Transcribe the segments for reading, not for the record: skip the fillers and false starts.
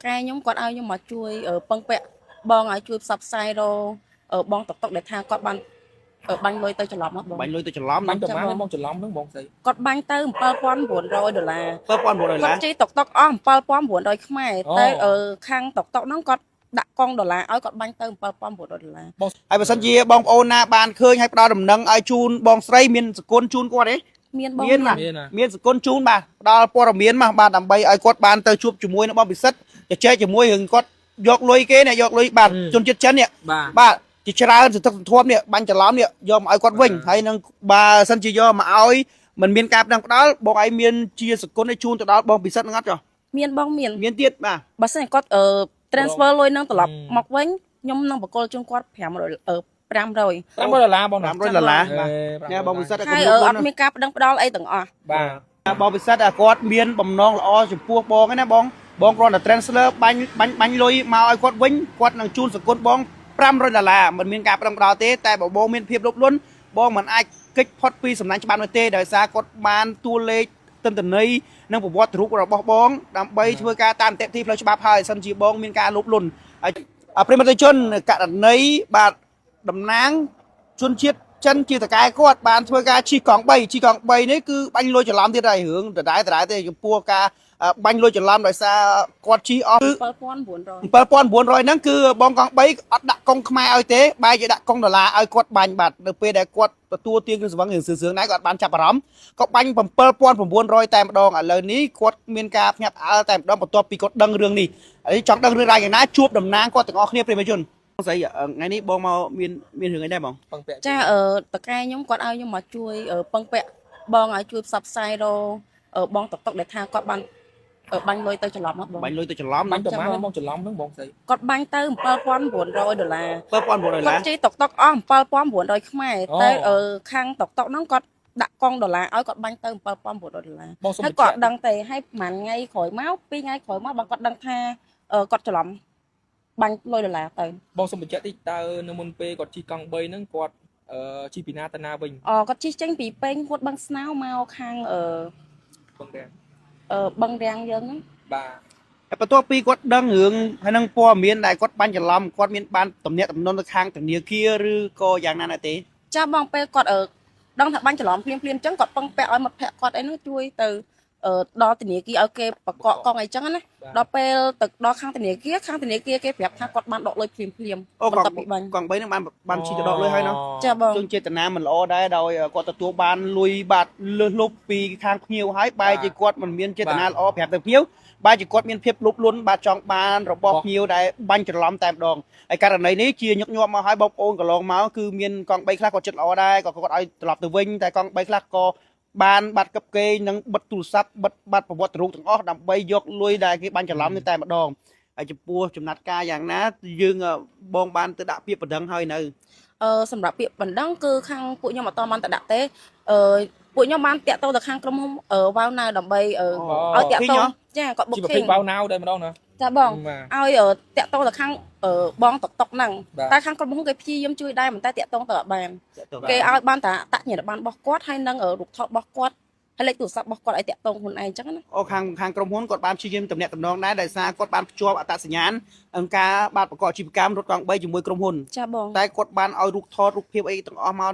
កែខ្ញុំគាត់ឲ្យខ្ញុំមកជួយពឹងពាក់បងឲ្យជួយផ្សព្វផ្សាយរបងតុកតុកដែលថាគាត់បានបាញ់លុយទៅច្រឡំមកបងបាញ់លុយទៅច្រឡំ បាញ់ទៅបានបងច្រឡំហ្នឹងបងស្អី គាត់បាញ់ទៅ$7,900 $7,900 គាត់ជិះតុកតុកអស់$7,900ខ្មែរតែខាងតុកតុកហ្នឹងគាត់ដាក់កង់ដុល្លារឲ្យគាត់បាញ់ទៅ$7,900ហើយបើសិនជាបងប្អូនណាបានឃើញហើយផ្ដល់ដំណឹងឲ្យជូនបងស្រីមានសគុណជូនគាត់ទេ មានបង មានសគុណជូនបាទផ្ដល់ព័ត៌មានមកបាទដើម្បីឲ្យគាត់បានទៅជួបជាមួយនឹងបងពិសិដ្ឋជជែកជាមួយរឿងគាត់យកលុយគេនេះយកលុយបាទជនជាតិចិននេះបាទជាច្រើនសន្តិធម៌នេះបាញ់ច្រឡំនេះយកមកឲ្យគាត់វិញហើយនឹងបើសិនជាយកមកឲ្យមិនមានការផ្ដឹងផ្ដាល់បងឯងមានជាសគុណឲ្យជូនទៅដល់បងពិសិដ្ឋហ្នឹងអត់ចុះ មានបងមាន ទៀតបាទ បើសិនគាត់transfer លុយនឹងត្រឡប់មកវិញខ្ញុំនឹងបកគលជូនគាត់$500 $500បង$500បាទនេះបងពិសិដ្ឋ ហើយអត់មានការប្តឹងផ្ដាល់អីទាំងអស់ បាទបងពិសិដ្ឋគាត់មានបំណងល្អចំពោះបងហ្នឹងណាបងគ្រាន់តែ transfer បាញ់លុយមកឲ្យគាត់វិញគាត់នឹងជូនសគុណបង$500មិនមានការប្តឹងផ្ដាល់ទេតែបើបងមានភាពលោភលន់បងមិនអាចគេចផុតពីសំណាញ់ច្បាប់នោះទេដោយសារគាត់បានតួលេខទិន្នន័យនិងប្រវត្តិរូបរបស់បងដើម្បីធ្វើការតាមនីតិផ្លូវច្បាប់ហើយសិនជាបងមានការលោភលន់ហើយប្រិមត្តជនករណីបាទតំណាងជនជាតិចិនជាតកែគាត់បានធ្វើការជិះកង់3នេះគឺបាញ់លុយច្រឡំទៀតហើយរឿងដដែលទេចំពោះការបាញ់លុយច្រឡំដោយសារគាត់ជិះអស់$7,900ហ្នឹងគឺបងកង់3អត់ដាក់កង់ខ្មែរឲ្យទេបែរជាដាក់កង់ដុល្លារឲ្យគាត់បាញ់បាទនៅពេលដែលគាត់ទទួលទានគ្រឿងស្រវឹងរឿងសឿងដែរគាត់បានចាប់អារម្មណ៍ក៏បាញ់$7,900តែម្ដងឥឡូវនេះគាត់មានការភ្ញាក់ផ្អើលតែម្ដងបន្ទាប់ពីគាត់ដឹងរឿងនេះហើយចង់ដឹងរឿងរ៉ាវយ៉ាងណាជួបតំណាងគាត់ទាំងអស់គ្នាប្រិមត្តជនស្អីថ្ងៃនេះបងមកមានរឿងអីដែរបងចាតកែខ្ញុំគាត់ឲ្យខ្ញុំមកជួយពឹងពាក់បងឲ្យជួយផ្សព្វផ្សាយរបងតុកតុកដែលថាគាត់បានបាញ់លុយទៅច្រឡំមកបងបាញ់លុយទៅច្រឡំ បាញ់ទៅបានបងច្រឡំហ្នឹងបងស្អី គាត់បាញ់ទៅ$7,900 $7,900គាត់ជិះតុកតុកអស់$7,900ខ្មែរតែខាងតុកតុកហ្នឹងគាត់ដាក់កង់ដុល្លារឲ្យគាត់បាញ់ទៅ$7,900ហើយគាត់ដឹងទេហើយប្រហែលថ្ងៃក្រោយមក2ថ្ងៃក្រោយមកបងគាត់ដឹងថាគាត់ច្រឡំបាញ់លុយដុល្លារទៅបងសុំបញ្ជាក់តិចតើនៅមុនពេលគាត់ជិះកង់3ហ្នឹងគាត់ជិះពីណាទៅណាវិញគាត់ជិះចេញពីពេញគាត់បឹងស្នោមកខាងបឹងរាំងយើងហ្នឹងបាទបន្ទាប់ពីគាត់ដឹងរឿងហើយនឹងព័ត៌មានដែលគាត់បាញ់ច្រឡំគាត់មានបានទំនាក់ទំនងទៅខាងធនាគារឬក៏យ៉ាងណាទេចាបងពេលគាត់ដឹងថាបាញ់ច្រឡំភ្លាមអញ្ចឹងគាត់ពឹងពាក់ឲ្យមិត្តភក្តិគាត់អីហ្នឹងជួយទៅដល់ធនាគារឲ្យគេបកកកង់អីចឹងណាដល់ពេលទៅដល់ខាងធនាគារគេប្រាប់ថាគាត់បានដកលុយភ្លាមបន្ទាប់ពីបាញ់កង់3ហ្នឹងបានជិះទៅដកលុយហើយណោះ ចាបង ជើងចេតនាមិនល្អដែរដោយគាត់ទទួលបានលុយបាទលើសលប់ពីខាងភ្ញៀវហើយបែរជាគាត់មិនមានចេតនាល្អប្រាប់ទៅភ្ញៀវបែរជាគាត់មានភាពលោភលន់បាទចង់បានរបស់ភ្ញៀវដែលបាញ់ច្រឡំតែម្ដងហើយករណីនេះជាញឹកញាប់មកហើយបងប្អូនកន្លងមកគឺមានកង់3ខ្លះគាត់ចិត្តល្អដែរក៏គាត់ឲ្យត្រឡប់ទៅវិញតែកង់3ខ្លះក៏បានបាត់កឹបគេនឹងបិទទូរស័ព្ទបិទបាត់ប្រវត្តិរូបទាំងអស់ដើម្បីយកលុយដែលគេបាញ់ច្រឡំនេះតែម្ដងហើយចំពោះចំណាត់ការយ៉ាងណាយើងបងបានទៅដាក់ពាក្យបណ្ដឹងហើយនៅសម្រាប់ពាក្យបណ្ដឹងគឺខាងពួកខ្ញុំអត់តបានទៅដាក់ទេពួកខ្ញុំបានតាក់ទងទៅខាងក្រុមហ៊ុនវ៉ាវណាវដើម្បីឲ្យតាក់ទងចាគាត់ booking វ៉ាវណាវតែម្ដងណាចាបងឲ្យតាក់ទងទៅខាងបងតុកតុកហ្នឹងតែខាងក្រុមហ៊ុនគេព្យាយាមជួយដែរមិនតែតាក់ទងទៅអត់បានគេឲ្យបានតែតញ្ញាណប័ណ្ណរបស់គាត់ហើយនឹងរូបថតរបស់គាត់ហើយលេខទូរស័ព្ទរបស់គាត់ឲ្យតាក់ទងខ្លួនឯងអញ្ចឹងណាខាងក្រុមហ៊ុនគាត់បានព្យាយាមទំនាក់ទំនងដែរដោយសារគាត់បានភ្ជាប់អត្តសញ្ញាណអង្គការបាទប្រកបអាជីវកម្មរថកង់3ជាមួយក្រុមហ៊ុនចាបងតែគាត់បានឲ្យរូបថតរូបភាពអីទាំងអស់មក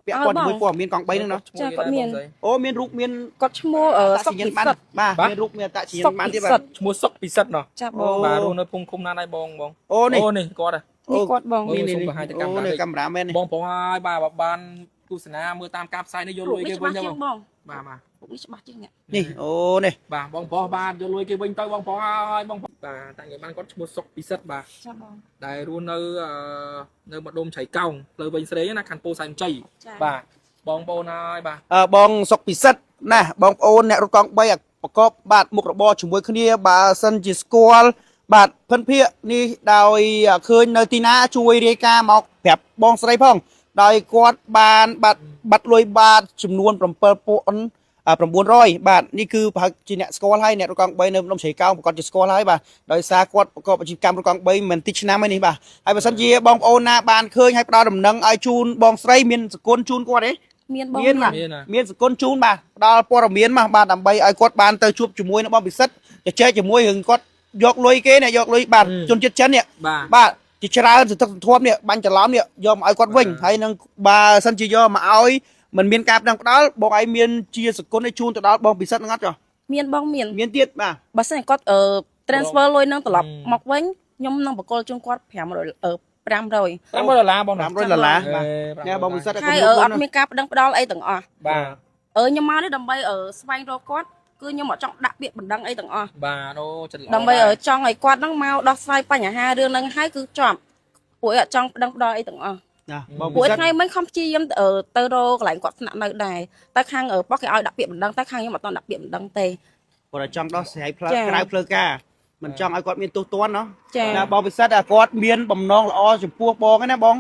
ពាក់ព័ន្ធជាមួយព័ត៌មានកង់3ហ្នឹងណាចាគាត់មានមានរូបមានគាត់ឈ្មោះសុកពិសិដ្ឋបាទមានរូបមានអត្តសញ្ញាណបានទៀតបាទឈ្មោះសុកពិសិដ្ឋណោះចាបងបាទរស់នៅភូមិឃុំណាដែរបងនេះគាត់គាត់បងនេះកាមេរ៉ាមែនបងប្រុសហើយបាទបានទស្សនាមើលតាមការផ្សាយនេះយកលុយគេវិញទៅបងបាទនេះច្បាស់ជាងនេះនេះបាទបងប្រុសបានយកលុយគេវិញទៅបងប្រុសហើយបងបាទតែថ្ងៃបានគាត់ឈ្មោះសុកពិសិដ្ឋបាទចាបងដែលរស់នៅម្ដុំជ្រៃកោងផ្លូវវិញស្រីណាខណ្ឌពោធិ៍សែនជ័យបាទបងប្អូនហើយបាទបងសុកពិសិដ្ឋណាបងប្អូនអ្នករត់កង់3ប្រកបបាទមុខរបរជាមួយគ្នាបើសិនជាស្គាល់បាទភិនភាកនេះដោយឃើញនៅទីណាជួយរាយការណ៍មកប្រាប់បងស្រីផងដោយគាត់បានបាត់លុយបាទចំនួន$7,900បាទនេះគឺប្រហែលជាអ្នកស្គាល់ហើយអ្នករត់កង់3នៅភ្នំជ្រៃកោងប្រកាសជាស្គាល់ហើយបាទដោយសារគាត់ប្រកបអាជីវកម្មរត់កង់3មិនតិចឆ្នាំហើយនេះបាទហើយបើសិនជាបងប្អូនណាបានឃើញហើយផ្ដល់ដំណឹងឲ្យជូនបងស្រីមានសគុណជូនគាត់ទេមានសគុណជូនបាទផ្ដល់ព័ត៌មានមកបាទដើម្បីឲ្យគាត់បានទៅជួបជាមួយនឹងបងពិសិដ្ឋជជែកជាមួយរឿងគាត់ យកលុយគេเนี่ยយកលុយបាទជនជាតិចិនเนี่ย បាទ បាទជាច្រើនសន្តិសុខធម៌เนี่ยបាញ់ច្រឡំเนี่ยយកមកឲ្យគាត់វិញហើយនឹងបើសិនជាយកមកឲ្យមិនមានការផ្ដឹងផ្ដាល់បងឯងមានជាសគុណឲ្យជូនទៅដល់បងពិសិដ្ឋហ្នឹងអត់ចុះ មានបងមាន មានទៀតបាទ បើសិនគាត់transfer លុយនឹងត្រឡប់មកវិញខ្ញុំនឹងបកគលជូនគាត់500 $500បង 500ដុល្លារបាទញ៉ាបងពិសិដ្ឋ ហើយអត់មានការប្តឹងផ្ដាល់អីទាំងអស់ បាទ ខ្ញុំមកនេះដើម្បីស្វែងរកគាត់គឺខ្ញុំអត់ចង់ដាក់ពាក្យបណ្ដឹងអីទាំងអស់ បាទអូចិត្តល្អ ដើម្បីចង់ឲ្យគាត់នឹងមកដោះស្រាយបញ្ហារឿងហ្នឹងហើយគឺចប់ពួកអត់ចង់ប្តឹងផ្ដាល់អីទាំងអស់ ណាបង ពួក ពិសិដ្ឋ ថ្ងៃមិញខំព្យាយាមទៅរកកន្លែងគាត់ស្នាក់នៅដែរតែខាងបោះគេឲ្យដាក់ពាក្យបណ្ដឹងតែខាងខ្ញុំអត់ទាន់ដាក់ពាក្យបណ្ដឹងទេ គាត់ចង់ដោះស្រាយផ្លូវក្រៅផ្លូវការមិនចង់ឲ្យគាត់មានទោសទណ្ឌណោះ ចា ណាបងពិសិដ្ឋគាត់មានបំណងល្អចំពោះបងណាបង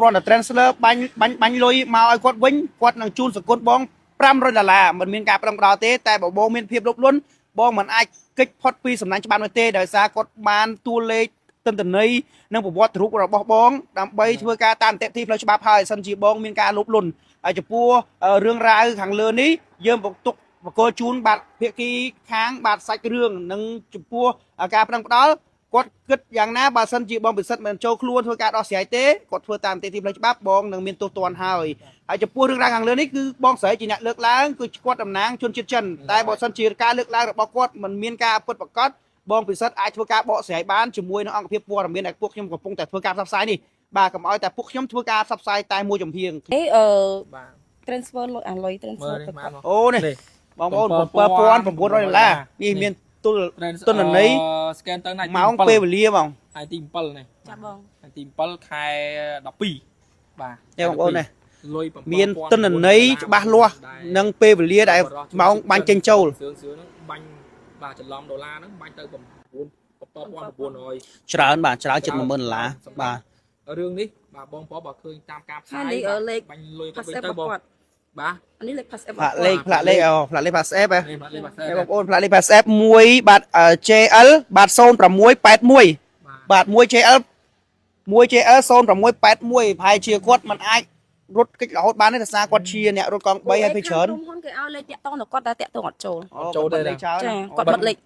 គ្រាន់តែ transfer បាញ់លុយមកឲ្យគាត់វិញគាត់នឹងជូនសគុណបង$500ដុល្លារមិនមានការប្រឹងប្រែងទេតែបើបងមានភាពលោភលន់បងមិនអាចគេចផុតពីសំណាញ់ច្បាប់នោះទេដោយសារគាត់បានតួលេខទិន្នន័យនិងប្រវត្តិរូបរបស់បងដើម្បីធ្វើការតាមនីតិផ្លូវច្បាប់ហើយសិនជាបងមានការលោភលន់ហើយចំពោះរឿងរ៉ាវខាងលើនេះយើងបកលជូនបាទភាគីខាងបាទសាច់រឿងនិងចំពោះការប្រឹងផ្ដាល់គាត់គិតយ៉ាងណាបើសិនជាបងពិសិដ្ឋមិនចូលខ្លួនធ្វើការដោះស្រាយទេគាត់ធ្វើតាមនីតិផ្លូវច្បាប់បងនឹងមានទោសទណ្ឌហើយចំពោះរឿងរ៉ាវខាងលើនេះគឺបងស្រីជាអ្នកលើកឡើងគឺគាត់តំណាងជនជាតិចិនតែបើសិនជាការលើកឡើងរបស់គាត់មិនមានការពិតប្រាកដបងពិសិដ្ឋអាចធ្វើការបកស្រាយបានជាមួយនឹងអង្គភាពព័ត៌មានដែលពួកខ្ញុំកំពុងតែធ្វើការផ្សព្វផ្សាយនេះបាទកុំឲ្យតែពួកខ្ញុំធ្វើការផ្សព្វផ្សាយតែមួយចំហៀង បាទ transfer លុយអាលុយ transfer ទៅគាត់ អូនេះបងប្អូន$7,900នេះមានទុនន័យ scan ទៅថ្ងៃ ម៉ោងពេលវេលាបង ថ្ងៃទី7នេះ ចាបង ថ្ងៃទី7ខែ12បាទ នេះបងប្អូននេះ លុយ មានទុនន័យច្បាស់លាស់និងពេលវេលាដែលម៉ោងបាញ់ចេញចូល សឿងហ្នឹងបាញ់បាទច្រឡំដុល្លារហ្នឹងបាញ់ទៅ$7,900 ច្រើនបាទច្រើនជិត$10,000បាទ រឿងនេះបាទបងប្អូនបើឃើញតាមការផ្សាយ នេះលេខ បាញ់លុយទៅវិញ pass ទៅបង គាត់ បាទ អានេះលេខ pass ផ្លាកលេខផ្លាកលេខpass app នេះបាទលេខ pass បងប្អូនផ្លាកលេខ pass app 1បាទ JL បាទ0681បាទ 1JL 0681ប្រហែលជាគាត់មិនអាចរត់កិច្ចរហូតបានទេដោយសារគាត់ជាអ្នករត់កង់3ហើយពីច្រើន ក្រុមហ៊ុនគេឲ្យលេខតាក់ទងទៅគាត់តែតាក់ទងអត់ចូល ចូលទេ លេខច្រើន ចាគាត់បិទលេខ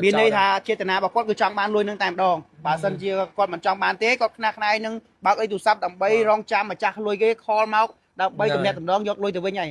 មានន័យថាចេតនារបស់គាត់គឺចង់បានលុយនឹងតែម្ដងបើសិនជាគាត់មិនចង់បានទេគាត់ខ្នះខ្នែងនឹងបើកអីទូរស័ព្ទដើម្បីរងចាំម្ចាស់លុយគេខលមកដើម្បីទំនាក់ទំនងយកលុយទៅវិញហើយ